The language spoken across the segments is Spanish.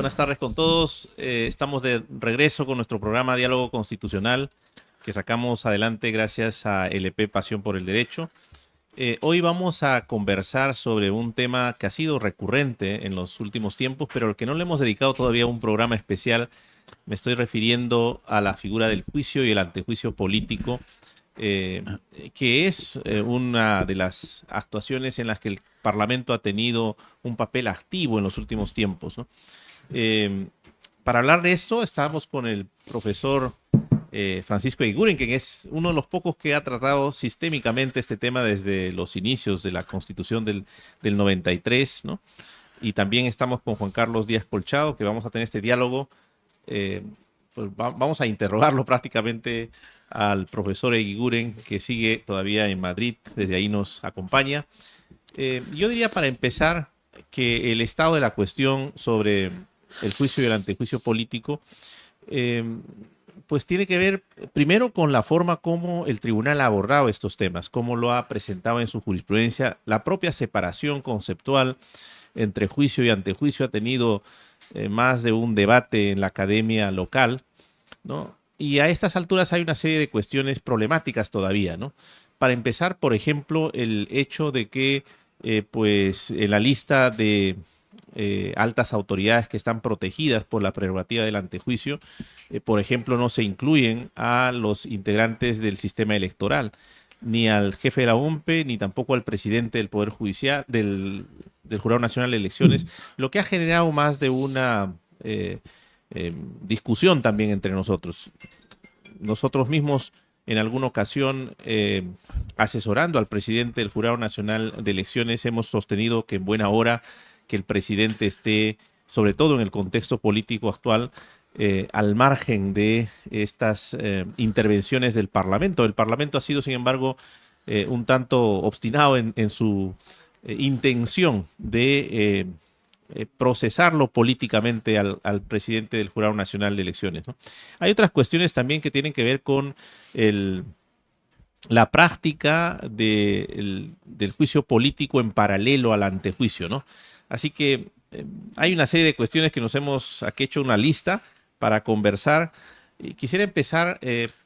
Buenas tardes con todos. Estamos de regreso con nuestro programa Diálogo Constitucional que sacamos adelante gracias a LP Pasión por el Derecho. Hoy vamos a conversar sobre un tema que ha sido recurrente en los últimos tiempos, pero al que no le hemos dedicado todavía un programa especial. Me estoy refiriendo a la figura del juicio y el antejuicio político, que es una de las actuaciones en las que el Parlamento ha tenido un papel activo en los últimos tiempos, ¿no? Para hablar de esto, estamos con el profesor Francisco Eguiguren, que es uno de los pocos que ha tratado sistémicamente este tema desde los inicios de la Constitución del 93, ¿no? Y también estamos con Juan Carlos Díaz Colchado, que vamos a tener este diálogo. Pues vamos a interrogarlo prácticamente al profesor Eguiguren, que sigue todavía en Madrid, desde ahí nos acompaña. Yo diría, para empezar, que el estado de la cuestión sobre el juicio y el antejuicio político, pues tiene que ver primero con la forma como el tribunal ha abordado estos temas, cómo lo ha presentado en su jurisprudencia. La propia separación conceptual entre juicio y antejuicio ha tenido más de un debate en la academia local, ¿no? Y a estas alturas hay una serie de cuestiones problemáticas todavía, ¿no? Para empezar, por ejemplo, el hecho de que pues en la lista de altas autoridades que están protegidas por la prerrogativa del antejuicio, por ejemplo, no se incluyen a los integrantes del sistema electoral, ni al jefe de la OMPE, ni tampoco al presidente del Poder Judicial, del Jurado Nacional de Elecciones, lo que ha generado más de una discusión también entre nosotros. Nosotros mismos, en alguna ocasión, asesorando al presidente del Jurado Nacional de Elecciones, hemos sostenido que en buena hora que el presidente esté, sobre todo en el contexto político actual, al margen de estas intervenciones del Parlamento. El Parlamento ha sido, sin embargo, un tanto obstinado en su intención de procesarlo políticamente al presidente del Jurado Nacional de Elecciones, ¿no? Hay otras cuestiones también que tienen que ver con la práctica del juicio político en paralelo al antejuicio, ¿no? Así que hay una serie de cuestiones que nos hemos aquí hecho una lista para conversar. Quisiera empezar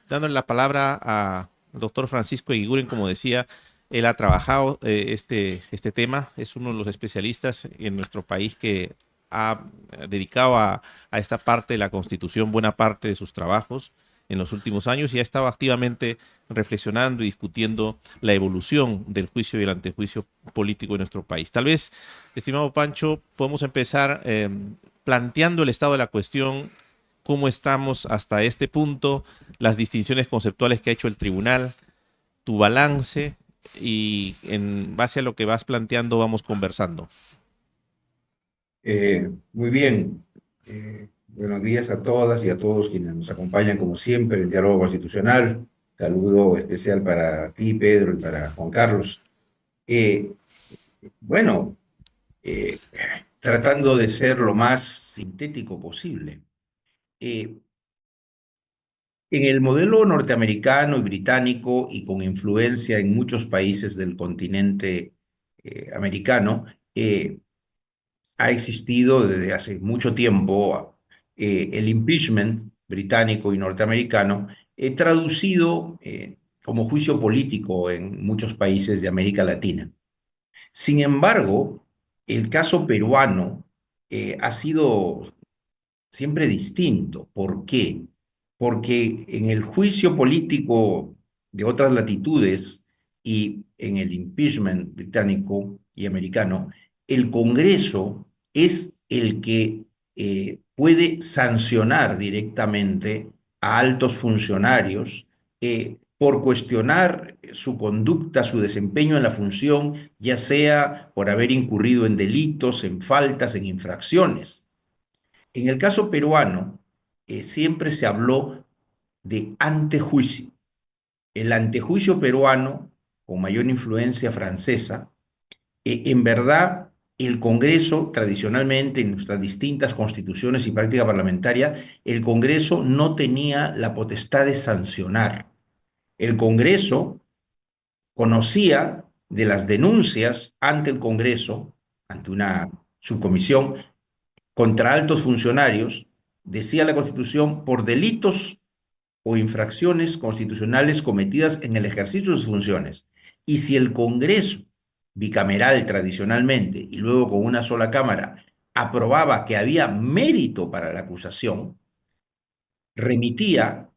dándole la palabra al doctor Francisco Eguiguren. Como decía, él ha trabajado este tema, es uno de los especialistas en nuestro país que ha dedicado a esta parte de la Constitución buena parte de sus trabajos en los últimos años y ha estado activamente reflexionando y discutiendo la evolución del juicio y el antejuicio político en nuestro país. Tal vez, estimado Pancho, podemos empezar planteando el estado de la cuestión, cómo estamos hasta este punto, las distinciones conceptuales que ha hecho el tribunal, tu balance, y en base a lo que vas planteando vamos conversando. Muy bien. Buenos días a todas y a todos quienes nos acompañan, como siempre, en Diálogo Constitucional. Saludo especial para ti, Pedro, y para Juan Carlos. Eh, bueno, eh, Tratando de ser lo más sintético posible. Eh, en el modelo norteamericano y británico, y con influencia en muchos países del continente americano, ha existido desde hace mucho tiempo el impeachment británico y norteamericano, traducido como juicio político en muchos países de América Latina. Sin embargo, el caso peruano ha sido siempre distinto. ¿Por qué? Porque en el juicio político de otras latitudes y en el impeachment británico y americano, el Congreso es el que puede sancionar directamente a altos funcionarios por cuestionar su conducta, su desempeño en la función, ya sea por haber incurrido en delitos, en faltas, en infracciones. En el caso peruano, siempre se habló de antejuicio. El antejuicio peruano, con mayor influencia francesa, en verdad, el Congreso, tradicionalmente en nuestras distintas constituciones y práctica parlamentaria, el Congreso no tenía la potestad de sancionar. El Congreso conocía de las denuncias ante el Congreso, ante una subcomisión, contra altos funcionarios, decía la Constitución, por delitos o infracciones constitucionales cometidas en el ejercicio de sus funciones. Y si el Congreso, bicameral tradicionalmente, y luego con una sola Cámara, aprobaba que había mérito para la acusación, remitía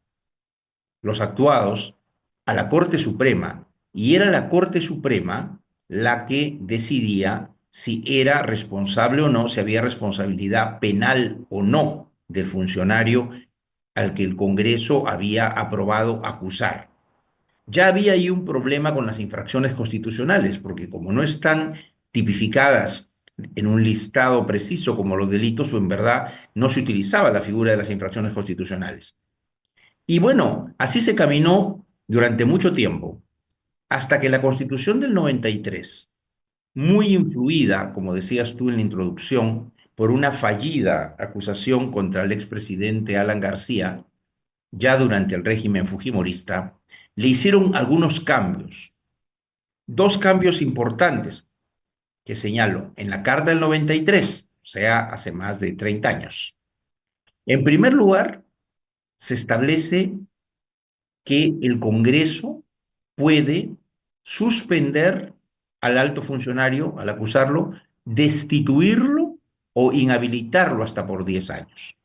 los actuados a la Corte Suprema, y era la Corte Suprema la que decidía si era responsable o no, si había responsabilidad penal o no del funcionario al que el Congreso había aprobado acusar. Ya había ahí un problema con las infracciones constitucionales, porque como no están tipificadas en un listado preciso como los delitos, o en verdad no se utilizaba la figura de las infracciones constitucionales. Y bueno, así se caminó durante mucho tiempo, hasta que la Constitución del 93, muy influida, como decías tú en la introducción, por una fallida acusación contra el expresidente Alan García, ya durante el régimen fujimorista, le hicieron algunos cambios. Dos cambios importantes que señalo en la Carta del 93, o sea, hace más de 30 años. En primer lugar, se establece que el Congreso puede suspender al alto funcionario, al acusarlo, destituirlo o inhabilitarlo hasta por 10 años.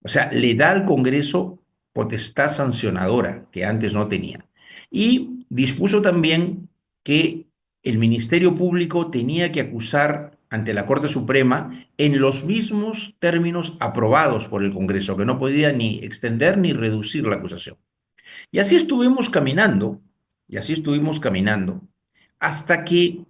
O sea, le da al Congreso potestad sancionadora que antes no tenía. Y dispuso también que el Ministerio Público tenía que acusar ante la Corte Suprema en los mismos términos aprobados por el Congreso, que no podía ni extender ni reducir la acusación. Y así estuvimos caminando, y así estuvimos caminando, hasta que,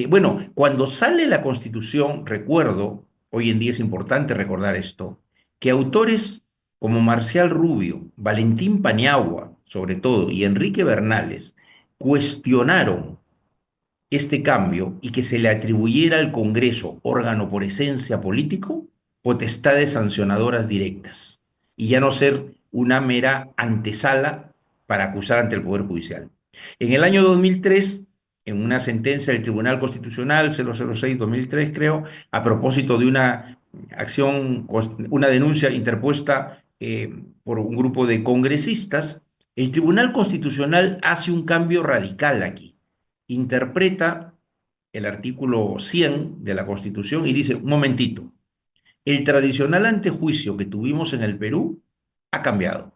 bueno, cuando sale la Constitución, recuerdo, hoy en día es importante recordar esto, que autores como Marcial Rubio, Valentín Paniagua, sobre todo, y Enrique Bernales, cuestionaron este cambio y que se le atribuyera al Congreso, órgano por esencia político, potestades sancionadoras directas y ya no ser una mera antesala para acusar ante el Poder Judicial. En el año 2003, en una sentencia del Tribunal Constitucional 006-2003, creo, a propósito de una acción, una denuncia interpuesta por un grupo de congresistas, el Tribunal Constitucional hace un cambio radical aquí, interpreta el artículo 100 de la Constitución y dice, un momentito, el tradicional antejuicio que tuvimos en el Perú ha cambiado.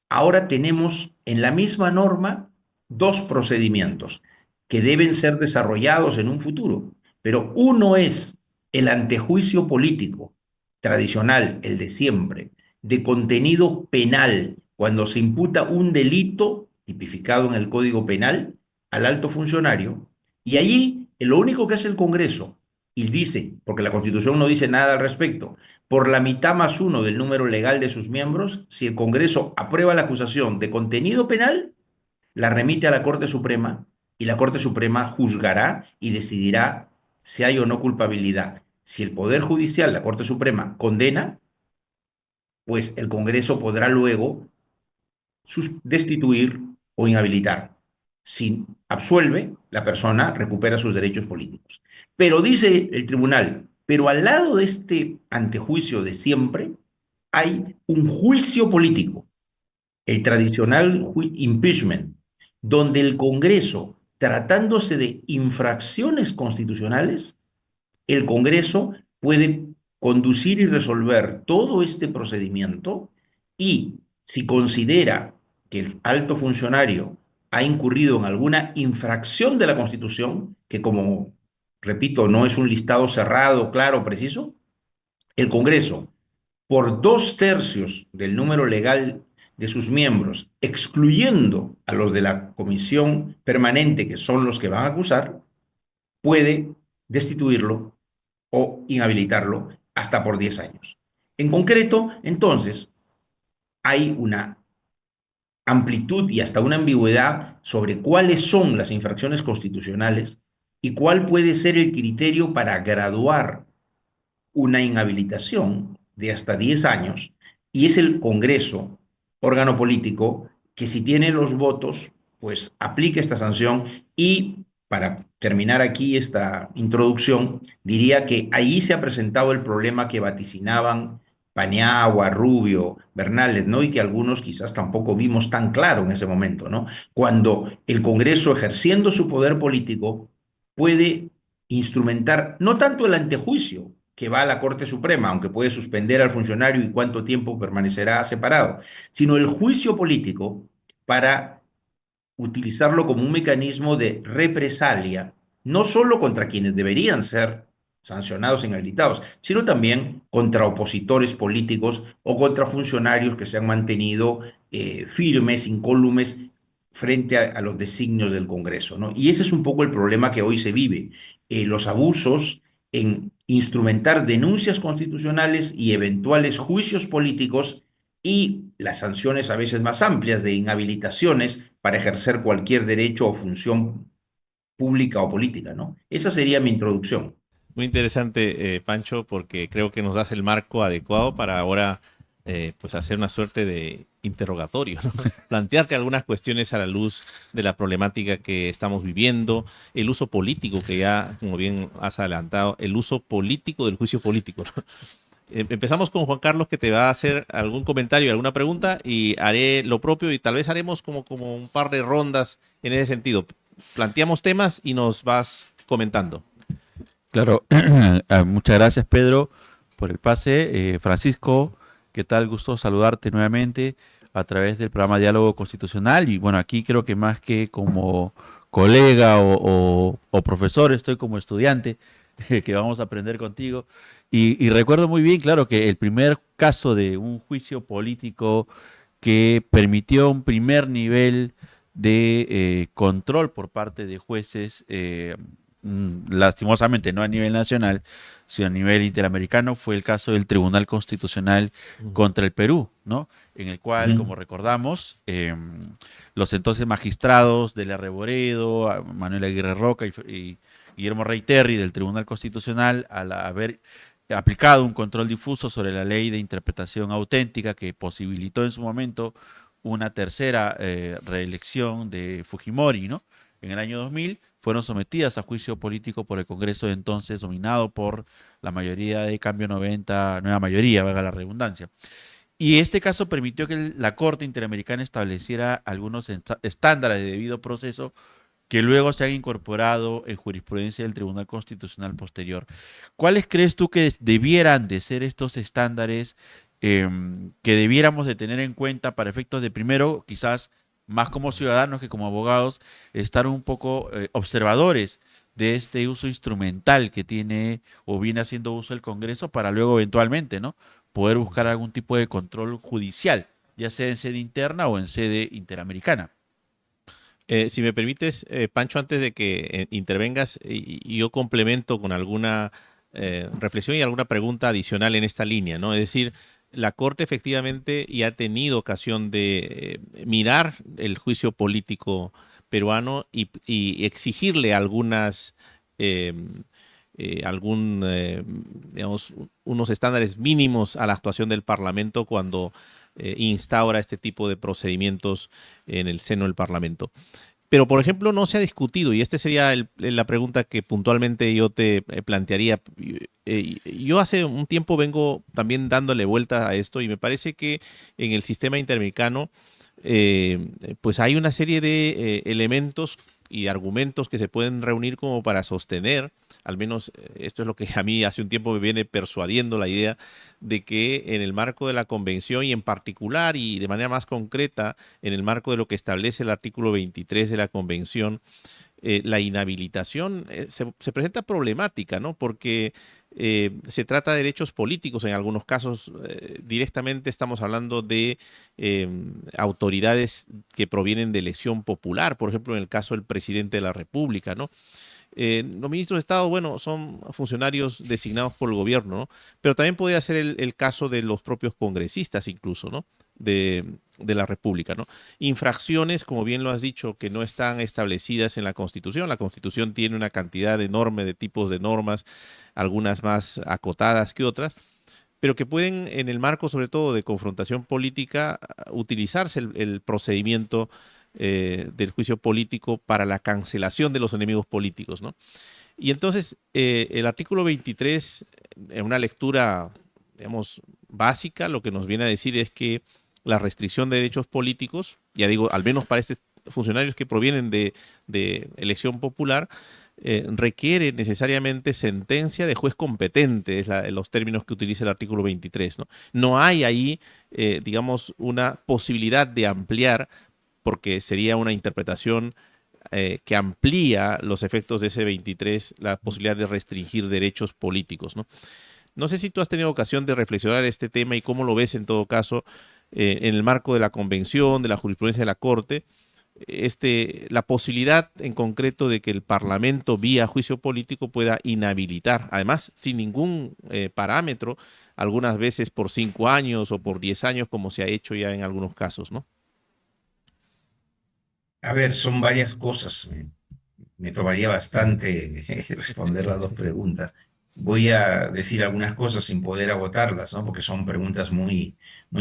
Ahora tenemos en la misma norma dos procedimientos que deben ser desarrollados en un futuro, pero uno es el antejuicio político tradicional, el de siempre, de contenido penal, cuando se imputa un delito tipificado en el Código Penal al alto funcionario, y allí lo único que hace el Congreso, y dice, porque la Constitución no dice nada al respecto, por la mitad más uno del número legal de sus miembros, si el Congreso aprueba la acusación de contenido penal, la remite a la Corte Suprema y la Corte Suprema juzgará y decidirá si hay o no culpabilidad. Si el Poder Judicial, la Corte Suprema, condena, pues el Congreso podrá luego destituir o inhabilitar. Si absuelve, la persona recupera sus derechos políticos. Pero dice el tribunal, pero al lado de este antejuicio de siempre hay un juicio político, el tradicional impeachment, donde el Congreso, tratándose de infracciones constitucionales, el Congreso puede conducir y resolver todo este procedimiento y si considera que el alto funcionario ha incurrido en alguna infracción de la Constitución, que como repito, no es un listado cerrado, claro, preciso, el Congreso, por 2/3 del número legal de sus miembros, excluyendo a los de la comisión permanente, que son los que van a acusar, puede destituirlo o inhabilitarlo hasta por 10 años. En concreto, entonces, hay una amplitud y hasta una ambigüedad sobre cuáles son las infracciones constitucionales y cuál puede ser el criterio para graduar una inhabilitación de hasta 10 años, y es el Congreso, órgano político, que si tiene los votos, pues aplique esta sanción y para terminar aquí esta introducción, diría que ahí se ha presentado el problema que vaticinaban Paniagua, Rubio, Bernales, ¿no? Y que algunos quizás tampoco vimos tan claro en ese momento, ¿no? Cuando el Congreso, ejerciendo su poder político, puede instrumentar no tanto el antejuicio que va a la Corte Suprema, aunque puede suspender al funcionario y cuánto tiempo permanecerá separado, sino el juicio político para utilizarlo como un mecanismo de represalia, no solo contra quienes deberían ser sancionados e inhabilitados, sino también contra opositores políticos o contra funcionarios que se han mantenido firmes, incólumes frente a los designios del Congreso, ¿no? Y ese es un poco el problema que hoy se vive, los abusos en instrumentar denuncias constitucionales y eventuales juicios políticos y las sanciones a veces más amplias de inhabilitaciones para ejercer cualquier derecho o función pública o política, ¿no? Esa sería mi introducción. Muy interesante, Pancho, porque creo que nos das el marco adecuado para ahora pues hacer una suerte de interrogatorio, ¿no? Plantearte algunas cuestiones a la luz de la problemática que estamos viviendo, el uso político que ya, como bien has adelantado, el uso político del juicio político, ¿no? Empezamos con Juan Carlos, que te va a hacer algún comentario, alguna pregunta, y haré lo propio y tal vez haremos como un par de rondas en ese sentido. Planteamos temas y nos vas comentando. Claro, muchas gracias Pedro por el pase. Francisco, ¿qué tal? Gusto saludarte nuevamente a través del programa Diálogo Constitucional. Y bueno, aquí creo que más que como colega o profesor, estoy como estudiante que vamos a aprender contigo. Y recuerdo muy bien, claro, que el primer caso de un juicio político que permitió un primer nivel de control por parte de jueces, lastimosamente no a nivel nacional, sino a nivel interamericano, fue el caso del Tribunal Constitucional contra el Perú, ¿no? En el cual, como recordamos, los entonces magistrados de la Reboredo, Manuel Aguirre Roca y Guillermo Reiterri del Tribunal Constitucional, al haber aplicado un control difuso sobre la ley de interpretación auténtica que posibilitó en su momento una tercera reelección de Fujimori, ¿no? En el año 2000 fueron sometidas a juicio político por el Congreso de entonces, dominado por la mayoría de Cambio 90, nueva mayoría, valga la redundancia. Y este caso permitió que la Corte Interamericana estableciera algunos estándares de debido proceso que luego se han incorporado en jurisprudencia del Tribunal Constitucional posterior. ¿Cuáles crees tú que debieran de ser estos estándares que debiéramos de tener en cuenta para efectos de, primero, quizás más como ciudadanos que como abogados, estar un poco observadores de este uso instrumental que tiene o viene haciendo uso el Congreso para luego eventualmente, ¿no?, poder buscar algún tipo de control judicial, ya sea en sede interna o en sede interamericana? Si me permites, Pancho, antes de que intervengas, yo complemento con alguna reflexión y alguna pregunta adicional en esta línea, ¿no? Es decir, la Corte efectivamente ya ha tenido ocasión de mirar el juicio político peruano y exigirle algunas, eh, digamos, unos estándares mínimos a la actuación del Parlamento cuando instaura este tipo de procedimientos en el seno del Parlamento. Pero, por ejemplo, no se ha discutido, y esta sería la pregunta que puntualmente yo te plantearía. Yo hace un tiempo vengo también dándole vuelta a esto y me parece que en el sistema interamericano pues hay una serie de elementos y argumentos que se pueden reunir como para sostener, al menos esto es lo que a mí hace un tiempo me viene persuadiendo la idea de que en el marco de la convención y en particular y de manera más concreta en el marco de lo que establece el artículo 23 de la convención, la inhabilitación se presenta problemática, ¿no? Porque se trata de derechos políticos, en algunos casos directamente estamos hablando de autoridades que provienen de elección popular, por ejemplo, en el caso del presidente de la República, ¿no? Los ministros de Estado, bueno, son funcionarios designados por el gobierno, ¿no? Pero también podría ser el caso de los propios congresistas incluso, ¿no? De la República, ¿no? Infracciones, como bien lo has dicho, que no están establecidas en la Constitución. La Constitución tiene una cantidad enorme de tipos de normas, algunas más acotadas que otras, pero que pueden, en el marco sobre todo de confrontación política, utilizarse el procedimiento del juicio político para la cancelación de los enemigos políticos, ¿no? Y entonces el artículo 23, en una lectura, digamos, básica, lo que nos viene a decir es que la restricción de derechos políticos, ya digo, al menos para estos funcionarios que provienen de elección popular, requiere necesariamente sentencia de juez competente, los términos que utiliza el artículo 23, ¿no? No hay ahí, digamos, una posibilidad de ampliar, porque sería una interpretación que amplía los efectos de ese 23, la posibilidad de restringir derechos políticos, ¿no? No sé si tú has tenido ocasión de reflexionar este tema y cómo lo ves en todo caso en el marco de la convención, de la jurisprudencia de la Corte, la posibilidad en concreto de que el Parlamento vía juicio político pueda inhabilitar, además sin ningún parámetro, algunas veces por 5 años o por 10 años, como se ha hecho ya en algunos casos, ¿no? A ver, son varias cosas. Me tomaría bastante responder las dos preguntas. Voy a decir algunas cosas sin poder agotarlas, ¿no? Porque son preguntas muy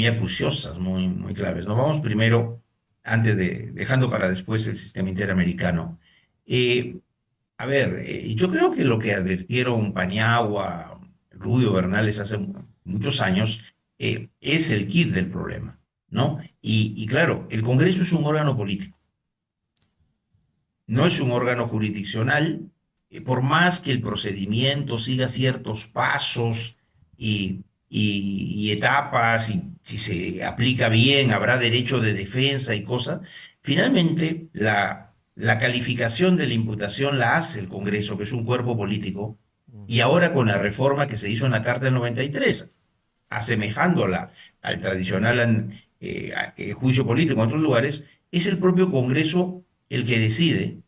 acuciosas, muy claves. Nos vamos primero, dejando para después el sistema interamericano. Eh, a ver, yo creo que lo que advirtieron Paniagua, Rubio Bernales hace muchos años, es el kit del problema, ¿no? Y claro, el Congreso es un órgano político. No es un órgano jurisdiccional, por más que el procedimiento siga ciertos pasos y etapas, y si se aplica bien, habrá derecho de defensa y cosas, finalmente la calificación de la imputación la hace el Congreso, que es un cuerpo político, y ahora con la reforma que se hizo en la Carta del 93, asemejándola al tradicional juicio político en otros lugares, es el propio Congreso el que decide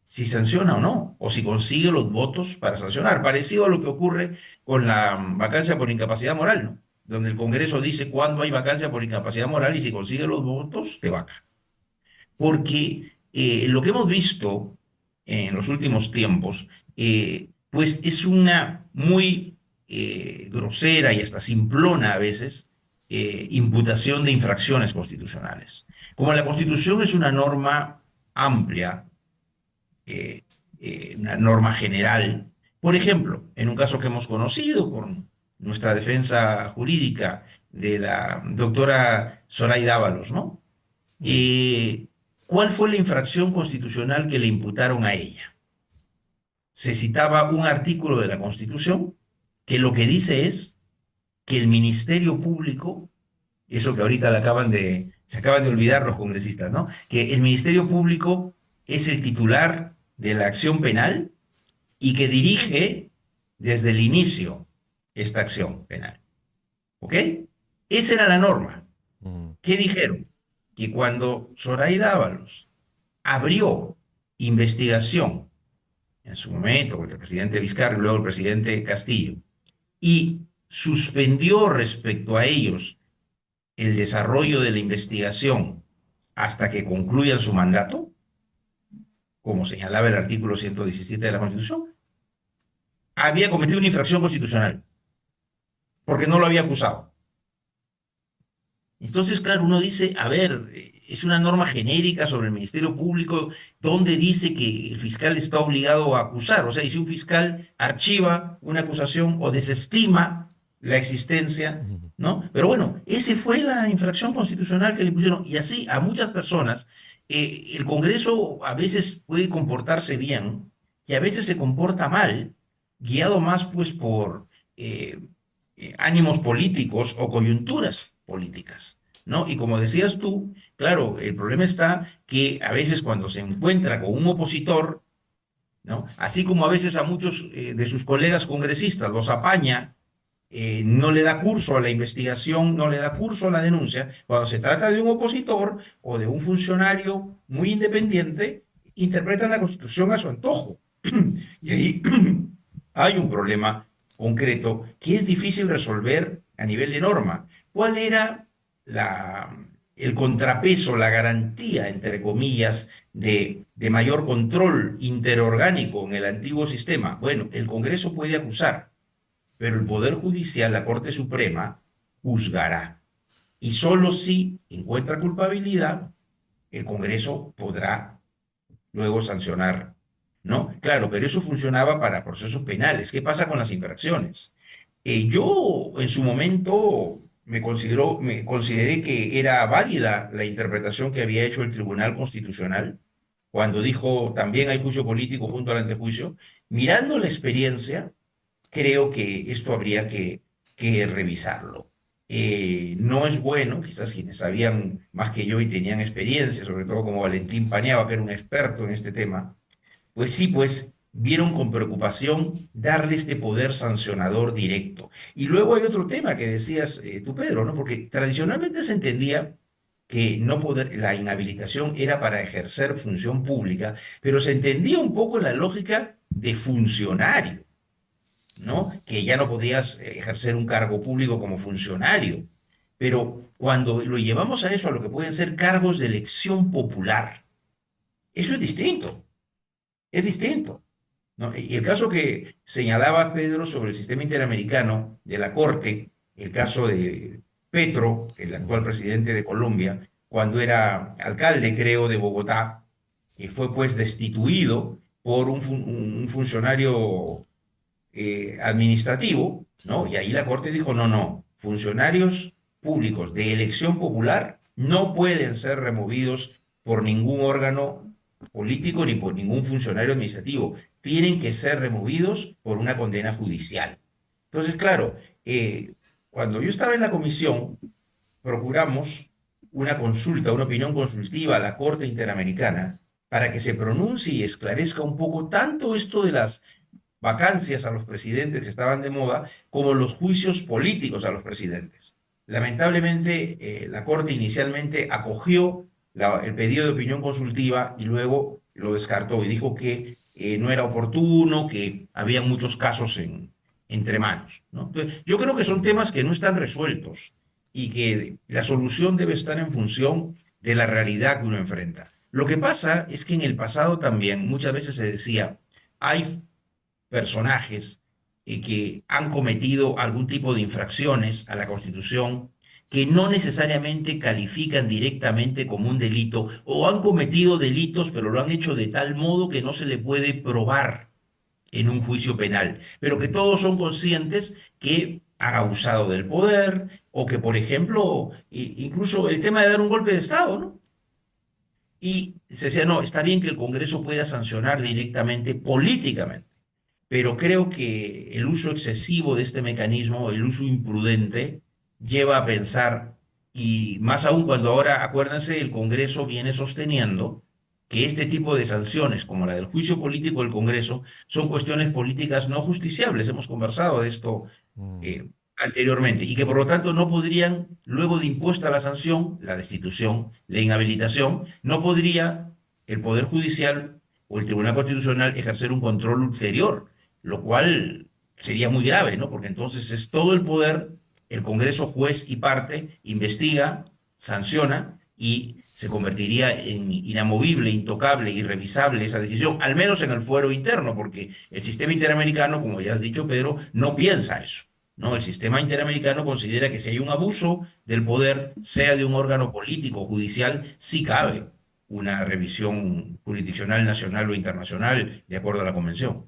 si sanciona o no, o si consigue los votos para sancionar, parecido a lo que ocurre con la vacancia por incapacidad moral, ¿no? Donde el Congreso dice cuándo hay vacancia por incapacidad moral y si consigue los votos, te vaca. Porque lo que hemos visto en los últimos tiempos, pues es una muy grosera y hasta simplona a veces imputación de infracciones constitucionales. Como la Constitución es una norma amplia, una norma general. Por ejemplo, en un caso que hemos conocido por nuestra defensa jurídica de la doctora Zoraida Ábalos, ¿no? ¿Cuál fue la infracción constitucional que le imputaron a ella? Se citaba un artículo de la Constitución que lo que dice es que el Ministerio Público, eso que ahorita se acaban de olvidar los congresistas, ¿no? Que el Ministerio Público es el titular de la acción penal y que dirige desde el inicio esta acción penal. ¿Ok? Esa era la norma. ¿Qué dijeron? Que cuando Zoraida Ábalos abrió investigación en su momento contra el presidente Vizcarra y luego el presidente Castillo y suspendió respecto a ellos el desarrollo de la investigación hasta que concluyan su mandato, como señalaba el artículo 117 de la Constitución, había cometido una infracción constitucional, porque no lo había acusado. Entonces, claro, uno dice, a ver, es una norma genérica sobre el Ministerio Público donde dice que el fiscal está obligado a acusar. O sea, y si un fiscal archiva una acusación o desestima la existencia, ¿no? Pero bueno, esa fue la infracción constitucional que le pusieron. Y así a muchas personas, el Congreso a veces puede comportarse bien y a veces se comporta mal, guiado más pues por ánimos políticos o coyunturas políticas, ¿no? Y como decías tú, claro, el problema está que a veces cuando se encuentra con un opositor, ¿no? Así como a veces a muchos de sus colegas congresistas los apaña, no le da curso a la investigación, no le da curso a la denuncia, cuando se trata de un opositor o de un funcionario muy independiente, interpretan la Constitución a su antojo. Y ahí hay un problema concreto que es difícil resolver a nivel de norma. ¿Cuál era el contrapeso, la garantía, entre comillas, de mayor control interorgánico en el antiguo sistema? Bueno, el Congreso puede acusar, pero el Poder Judicial, la Corte Suprema, juzgará. Y solo si encuentra culpabilidad, el Congreso podrá luego sancionar, ¿no? Claro, pero eso funcionaba para procesos penales. ¿Qué pasa con las infracciones? Yo en su momento me consideré que era válida la interpretación que había hecho el Tribunal Constitucional cuando dijo también hay juicio político junto al antejuicio. Mirando la experiencia, creo que esto habría que revisarlo. No es bueno, quizás quienes sabían más que yo y tenían experiencia, sobre todo como Valentín Paniagua, que era un experto en este tema, pues sí, pues vieron con preocupación darle este poder sancionador directo. Y luego hay otro tema que decías tú, Pedro, ¿no? Porque tradicionalmente se entendía que no poder, la inhabilitación era para ejercer función pública, pero se entendía un poco la lógica de funcionario, ¿no? Que ya no podías ejercer un cargo público como funcionario. Pero cuando lo llevamos a eso, a lo que pueden ser cargos de elección popular, eso es distinto, es distinto. ¿No? Y el caso que señalaba Pedro sobre el sistema interamericano de la Corte, el caso de Petro, el actual presidente de Colombia, cuando era alcalde, creo, de Bogotá, y fue pues destituido por un funcionario administrativo, ¿no? Y ahí la Corte dijo, no, no, funcionarios públicos de elección popular no pueden ser removidos por ningún órgano político ni por ningún funcionario administrativo. Tienen que ser removidos por una condena judicial. Entonces, claro, cuando yo estaba en la comisión, procuramos una consulta, una opinión consultiva a la Corte Interamericana para que se pronuncie y esclarezca un poco tanto esto de las vacancias a los presidentes que estaban de moda, como los juicios políticos a los presidentes. Lamentablemente, la Corte inicialmente acogió el pedido de opinión consultiva y luego lo descartó y dijo que no era oportuno, que había muchos casos entre manos, ¿no? Entonces, yo creo que son temas que no están resueltos y que la solución debe estar en función de la realidad que uno enfrenta. Lo que pasa es que en el pasado también muchas veces se decía, hay personajes que han cometido algún tipo de infracciones a la Constitución que no necesariamente califican directamente como un delito o han cometido delitos, pero lo han hecho de tal modo que no se le puede probar en un juicio penal, pero que todos son conscientes que han abusado del poder o que, por ejemplo, incluso el tema de dar un golpe de Estado, ¿no? Y se decía, no, está bien que el Congreso pueda sancionar directamente políticamente, pero creo que el uso excesivo de este mecanismo, el uso imprudente, lleva a pensar, y más aún cuando ahora, acuérdense, el Congreso viene sosteniendo que este tipo de sanciones, como la del juicio político del Congreso, son cuestiones políticas no justiciables. Hemos conversado de esto Mm. anteriormente, y que por lo tanto no podrían, luego de impuesta la sanción, la destitución, la inhabilitación, no podría el Poder Judicial o el Tribunal Constitucional ejercer un control ulterior, lo cual sería muy grave, ¿no? Porque entonces es todo el poder, el Congreso, juez y parte, investiga, sanciona y se convertiría en inamovible, intocable, irrevisable esa decisión, al menos en el fuero interno, porque el sistema interamericano, como ya has dicho, Pedro, no piensa eso. ¿No? El sistema interamericano considera que si hay un abuso del poder, sea de un órgano político o judicial, sí cabe una revisión jurisdiccional nacional o internacional de acuerdo a la convención.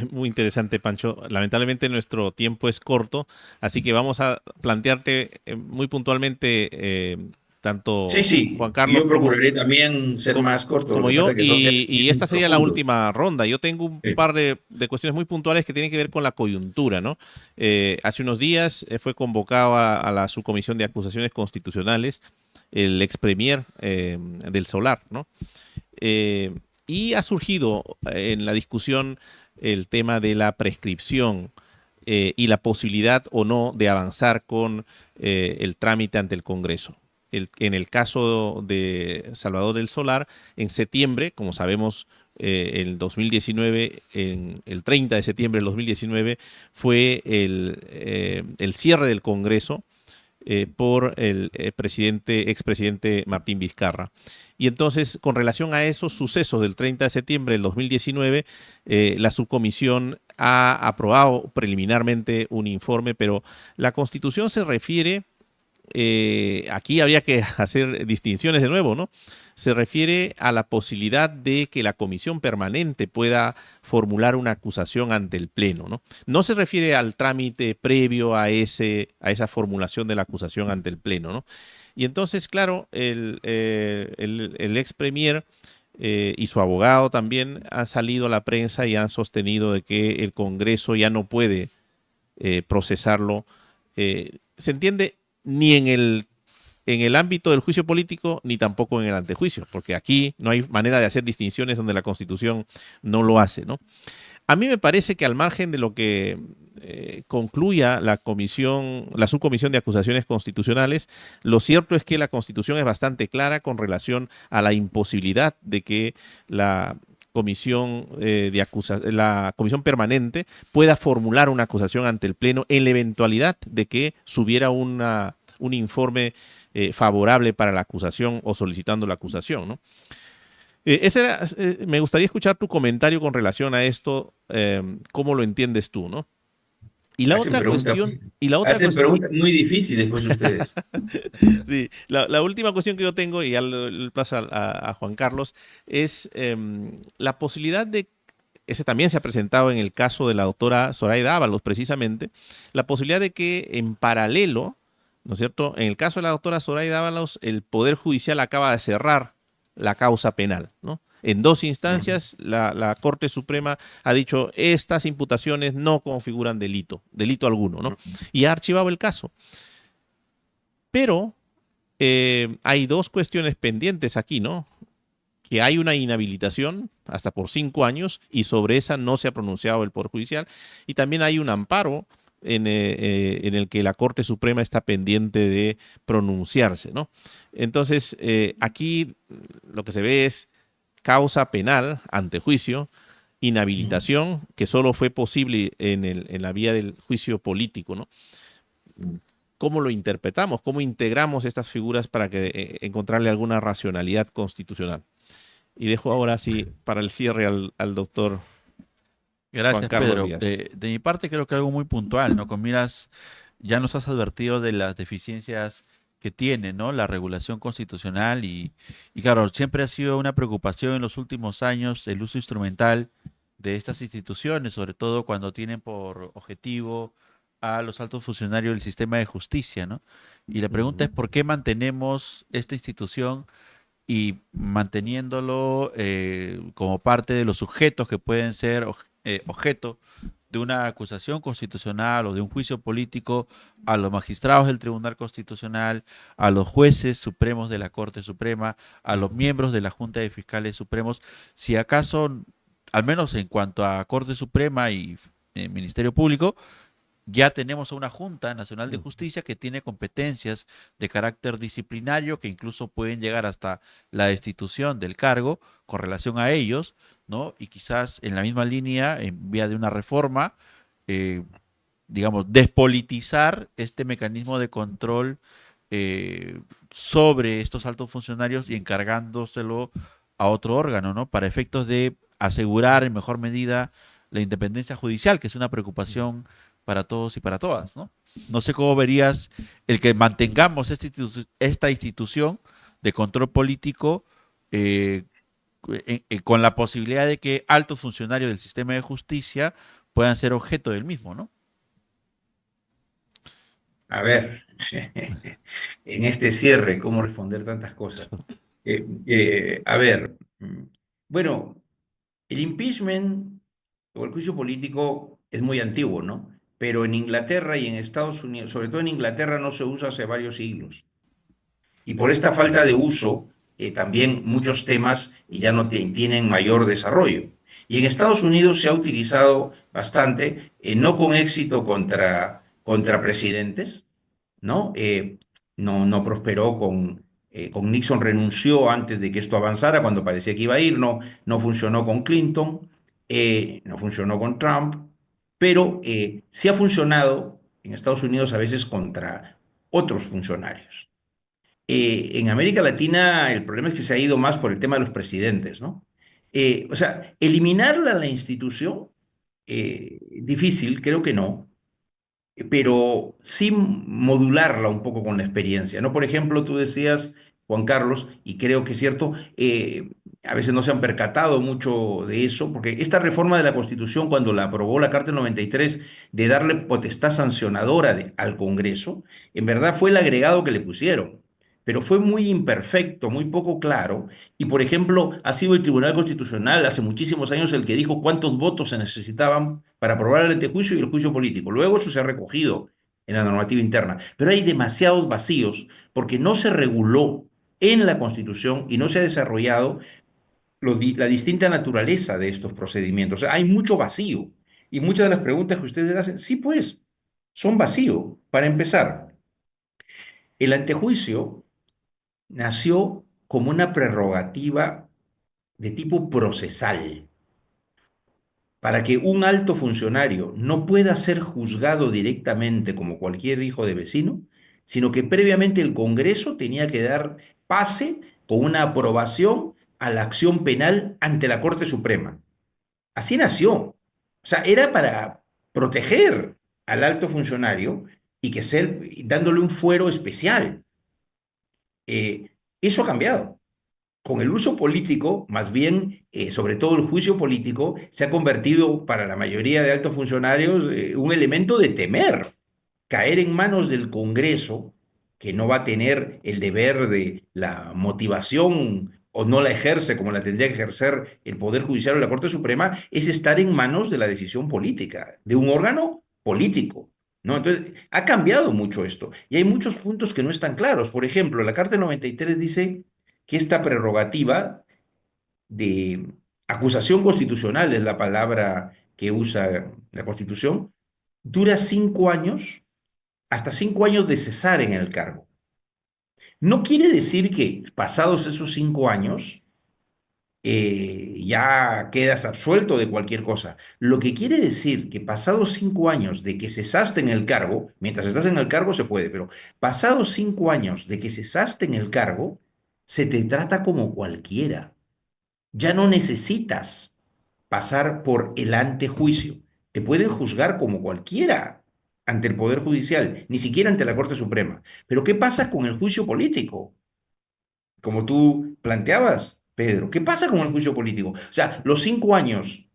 Muy interesante, Pancho. Lamentablemente nuestro tiempo es corto, así que vamos a plantearte muy puntualmente Sí, tanto Juan sí, y Carlos yo procuraré también ser más corto, lo como que pasa yo, es que son temas y esta muy sería la profundos. última ronda. Yo tengo un Sí. par de cuestiones muy puntuales que tienen que ver con la coyuntura, ¿no? Hace unos días fue convocado a la subcomisión de acusaciones constitucionales el ex premier del Solar, ¿no? Y ha surgido en la discusión el tema de la prescripción y la posibilidad o no de avanzar con el trámite ante el Congreso. En el caso de Salvador del Solar, en septiembre, como sabemos, el 2019, el 30 de septiembre del 2019, fue el cierre del Congreso por el expresidente Martín Vizcarra. Y entonces, con relación a esos sucesos del 30 de septiembre del 2019, la subcomisión ha aprobado preliminarmente un informe, pero la Constitución se refiere aquí habría que hacer distinciones de nuevo, ¿no? Se refiere a la posibilidad de que la comisión permanente pueda formular una acusación ante el Pleno, ¿no? No se refiere al trámite previo a esa formulación de la acusación ante el Pleno, ¿no? Y entonces, claro, el ex premier y su abogado también han salido a la prensa y han sostenido de que el Congreso ya no puede procesarlo. Se entiende ni en el ámbito del juicio político ni tampoco en el antejuicio, porque aquí no hay manera de hacer distinciones donde la Constitución no lo hace, ¿no? A mí me parece que al margen de lo que concluya la subcomisión de acusaciones constitucionales, lo cierto es que la Constitución es bastante clara con relación a la imposibilidad de que la la comisión permanente pueda formular una acusación ante el Pleno en la eventualidad de que subiera un informe favorable para la acusación o solicitando la acusación, ¿no? Me gustaría escuchar tu comentario con relación a esto, cómo lo entiendes tú, ¿no? Y la Hacen otra preguntas, cuestión, y la otra hacen cuestión, preguntas muy difíciles, pues ustedes. sí, la última cuestión que yo tengo, y ya le paso a Juan Carlos, es la posibilidad de, ese también se ha presentado en el caso de la doctora Zoraida Ábalos, precisamente, la posibilidad de que en paralelo, ¿no es cierto? En el caso de la doctora Zoraida Ábalos, el Poder Judicial acaba de cerrar la causa penal, ¿no? En dos instancias, la Corte Suprema ha dicho estas imputaciones no configuran delito alguno, ¿no? Y ha archivado el caso. Pero hay dos cuestiones pendientes aquí, ¿no? Que hay una inhabilitación hasta por 5 años y sobre esa no se ha pronunciado el Poder Judicial. Y también hay un amparo en el que la Corte Suprema está pendiente de pronunciarse, ¿no? Entonces, aquí lo que se ve es causa penal ante juicio, inhabilitación, que solo fue posible en la vía del juicio político, ¿no? ¿Cómo lo interpretamos? ¿Cómo integramos estas figuras para que encontrarle alguna racionalidad constitucional? Y dejo ahora sí para el cierre al doctor Juan Gracias, Carlos Pedro. Díaz. De mi parte creo que algo muy puntual, ¿no? Con miras, ya nos has advertido de las deficiencias que tiene, ¿no? La regulación constitucional y claro, siempre ha sido una preocupación en los últimos años el uso instrumental de estas instituciones, sobre todo cuando tienen por objetivo a los altos funcionarios del sistema de justicia, ¿no? Y la pregunta es ¿por qué mantenemos esta institución y manteniéndolo como parte de los sujetos que pueden ser objeto de una acusación constitucional o de un juicio político a los magistrados del Tribunal Constitucional, a los jueces supremos de la Corte Suprema, a los miembros de la Junta de Fiscales Supremos, si acaso, al menos en cuanto a Corte Suprema y Ministerio Público, ya tenemos a una Junta Nacional de Justicia que tiene competencias de carácter disciplinario que incluso pueden llegar hasta la destitución del cargo con relación a ellos, ¿no? Y quizás en la misma línea, en vía de una reforma, digamos, despolitizar este mecanismo de control sobre estos altos funcionarios y encargándoselo a otro órgano, ¿no? Para efectos de asegurar en mejor medida la independencia judicial, que es una preocupación para todos y para todas, ¿no? No sé cómo verías el que mantengamos esta institución de control político con la posibilidad de que altos funcionarios del sistema de justicia puedan ser objeto del mismo, ¿no? A ver, en este cierre, ¿cómo responder tantas cosas? A ver, bueno, el impeachment o el juicio político es muy antiguo, ¿no? Pero en Inglaterra y en Estados Unidos, sobre todo en Inglaterra, no se usa hace varios siglos. Y por esta falta de uso, también muchos temas ya no tienen mayor desarrollo. Y en Estados Unidos se ha utilizado bastante, no con éxito contra presidentes, ¿no? No prosperó con Nixon, renunció antes de que esto avanzara, cuando parecía que iba a ir, no funcionó con Clinton, no funcionó con Trump, pero sí ha funcionado en Estados Unidos a veces contra otros funcionarios. En América Latina el problema es que se ha ido más por el tema de los presidentes, ¿no? O sea, eliminarla la institución, difícil, creo que no. pero sin modularla un poco con la experiencia, ¿no? Por ejemplo, tú decías, Juan Carlos, y creo que es cierto, a veces no se han percatado mucho de eso, porque esta reforma de la Constitución, cuando la aprobó la Carta del 93, de darle potestad sancionadora al Congreso, en verdad fue el agregado que le pusieron. Pero fue muy imperfecto, muy poco claro. Y, por ejemplo, ha sido el Tribunal Constitucional hace muchísimos años el que dijo cuántos votos se necesitaban para aprobar el antejuicio y el juicio político. Luego eso se ha recogido en la normativa interna. Pero hay demasiados vacíos porque no se reguló en la Constitución y no se ha desarrollado la distinta naturaleza de estos procedimientos. O sea, hay mucho vacío. Y muchas de las preguntas que ustedes hacen, sí, pues, son vacío. Para empezar, el antejuicio nació como una prerrogativa de tipo procesal, para que un alto funcionario no pueda ser juzgado directamente como cualquier hijo de vecino, sino que previamente el Congreso tenía que dar pase con una aprobación a la acción penal ante la Corte Suprema. Así nació. O sea, era para proteger al alto funcionario y que ser dándole un fuero especial. Eso ha cambiado. Con el uso político, más bien, sobre todo el juicio político, se ha convertido para la mayoría de altos funcionarios un elemento de temer caer en manos del Congreso, que no va a tener el deber de la motivación o no la ejerce como la tendría que ejercer el Poder Judicial o la Corte Suprema, es estar en manos de la decisión política, de un órgano político. ¿No? Entonces, ha cambiado mucho esto y hay muchos puntos que no están claros. Por ejemplo, la Carta 93 dice que esta prerrogativa de acusación constitucional, es la palabra que usa la Constitución, dura 5 años, hasta 5 años de cesar en el cargo. No quiere decir que pasados esos 5 años ya quedas absuelto de cualquier cosa. Lo que quiere decir que pasados 5 años de que cesaste en el cargo, mientras estás en el cargo se puede, pero pasados 5 años de que cesaste en el cargo, se te trata como cualquiera. Ya no necesitas pasar por el antejuicio. Te pueden juzgar como cualquiera ante el Poder Judicial, ni siquiera ante la Corte Suprema. Pero ¿qué pasa con el juicio político? Como tú planteabas, Pedro, ¿qué pasa con el juicio político? O sea, los 5 años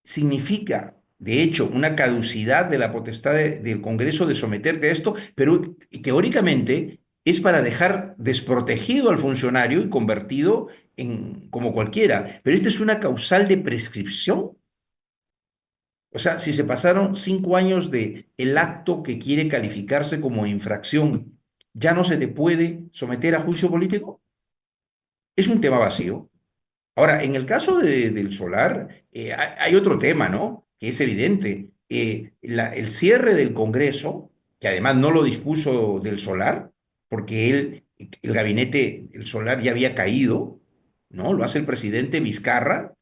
significa, de hecho, una caducidad de la potestad del Congreso de someterte a esto, pero teóricamente es para dejar desprotegido al funcionario y convertido en como cualquiera. Pero esta es una causal de prescripción. O sea, si se pasaron 5 años de el acto que quiere calificarse como infracción, ¿ya no se te puede someter a juicio político? Es un tema vacío. Ahora, en el caso del solar, hay otro tema, ¿no? Que es evidente. El cierre del Congreso, que además no lo dispuso del solar, porque el gabinete, el solar ya había caído, ¿no? Lo hace el presidente Vizcarra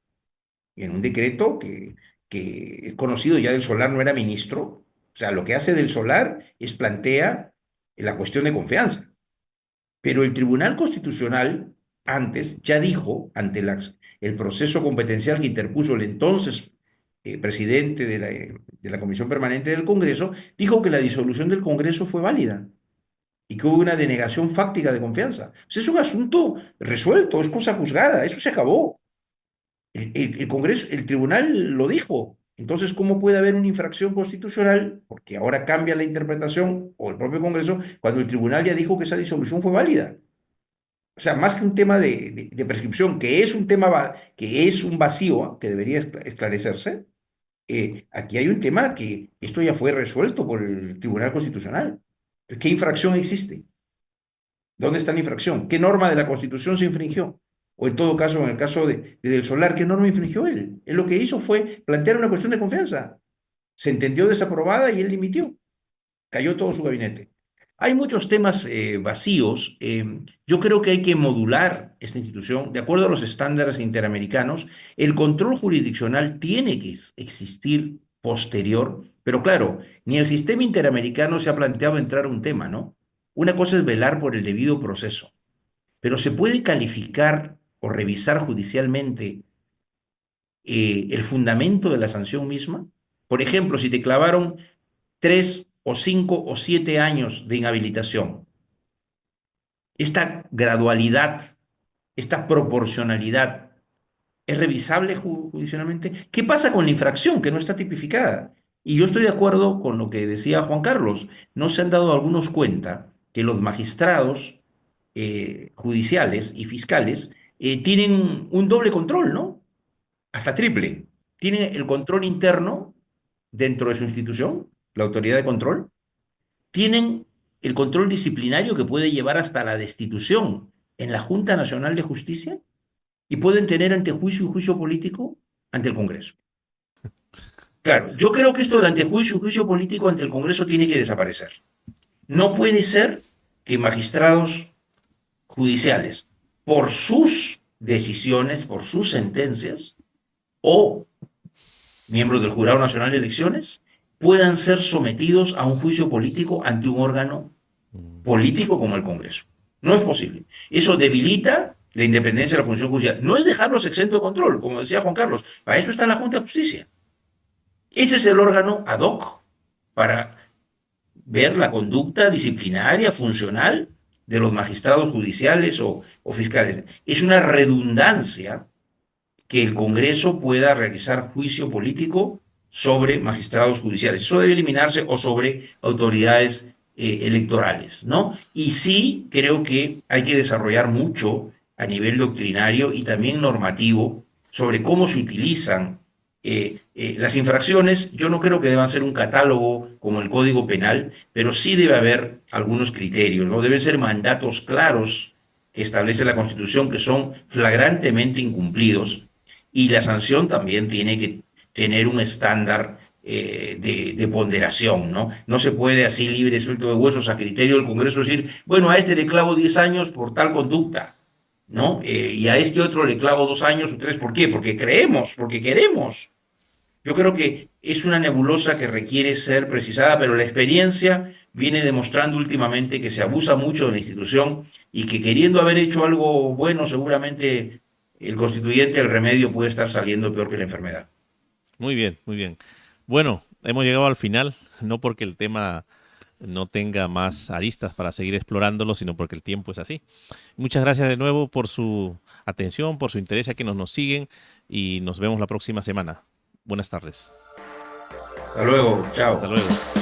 en un decreto que es conocido ya del solar, no era ministro. O sea, lo que hace del solar es plantea la cuestión de confianza. Pero el Tribunal Constitucional antes ya dijo, ante el proceso competencial que interpuso el entonces presidente de la Comisión Permanente del Congreso, dijo que la disolución del Congreso fue válida y que hubo una denegación fáctica de confianza. O sea, es un asunto resuelto, es cosa juzgada, eso se acabó. El Congreso, el tribunal lo dijo. Entonces, ¿cómo puede haber una infracción constitucional? Porque ahora cambia la interpretación o el propio Congreso cuando el tribunal ya dijo que esa disolución fue válida. O sea, más que un tema de prescripción, que es un tema, que es un vacío que debería esclarecerse, aquí hay un tema que esto ya fue resuelto por el Tribunal Constitucional. ¿Qué infracción existe? ¿Dónde está la infracción? ¿Qué norma de la Constitución se infringió? O en todo caso, en el caso Del Solar, ¿qué norma infringió él? Él lo que hizo fue plantear una cuestión de confianza. Se entendió desaprobada y él dimitió. Cayó todo su gabinete. Hay muchos temas vacíos. Yo creo que hay que modular esta institución de acuerdo a los estándares interamericanos. El control jurisdiccional tiene que existir posterior, pero claro, ni el sistema interamericano se ha planteado entrar a un tema, ¿no? Una cosa es velar por el debido proceso, pero ¿se puede calificar o revisar judicialmente el fundamento de la sanción misma? Por ejemplo, si te clavaron 3 o 5 o 7 años de inhabilitación. Esta gradualidad, esta proporcionalidad, ¿es revisable judicialmente? ¿Qué pasa con la infracción que no está tipificada? Y yo estoy de acuerdo con lo que decía Juan Carlos. No se han dado algunos cuenta que los magistrados judiciales y fiscales tienen un doble control, ¿no? Hasta triple. Tienen el control interno dentro de su institución, la autoridad de control. Tienen el control disciplinario que puede llevar hasta la destitución en la Junta Nacional de Justicia y pueden tener antejuicio y juicio político ante el Congreso. Claro, yo creo que esto del antejuicio y juicio político ante el Congreso tiene que desaparecer. No puede ser que magistrados judiciales, por sus decisiones, por sus sentencias, o miembros del Jurado Nacional de Elecciones, puedan ser sometidos a un juicio político ante un órgano político como el Congreso. No es posible. Eso debilita la independencia de la función judicial. No es dejarlos exento de control, como decía Juan Carlos. Para eso está la Junta de Justicia. Ese es el órgano ad hoc para ver la conducta disciplinaria, funcional de los magistrados judiciales o fiscales. Es una redundancia que el Congreso pueda realizar juicio político sobre magistrados judiciales. Eso debe eliminarse, o sobre autoridades electorales, ¿no? Y sí creo que hay que desarrollar mucho a nivel doctrinario y también normativo sobre cómo se utilizan las infracciones. Yo no creo que deban ser un catálogo como el Código Penal, pero sí debe haber algunos criterios, ¿no? Deben ser mandatos claros que establece la Constitución que son flagrantemente incumplidos, y la sanción también tiene que tener un estándar de ponderación, ¿no? No se puede así libre, suelto de huesos, a criterio del Congreso, decir, bueno, a este le clavo 10 años por tal conducta, ¿no? Y a este otro le clavo 2 años o 3. ¿Por qué? Porque creemos, porque queremos. Yo creo que es una nebulosa que requiere ser precisada, pero la experiencia viene demostrando últimamente que se abusa mucho de la institución y que, queriendo haber hecho algo bueno, seguramente el constituyente, el remedio puede estar saliendo peor que la enfermedad. Muy bien, muy bien. Bueno, hemos llegado al final, no porque el tema no tenga más aristas para seguir explorándolo, sino porque el tiempo es así. Muchas gracias de nuevo por su atención, por su interés, a quienes nos siguen, y nos vemos la próxima semana. Buenas tardes. Hasta luego, chao. Hasta luego.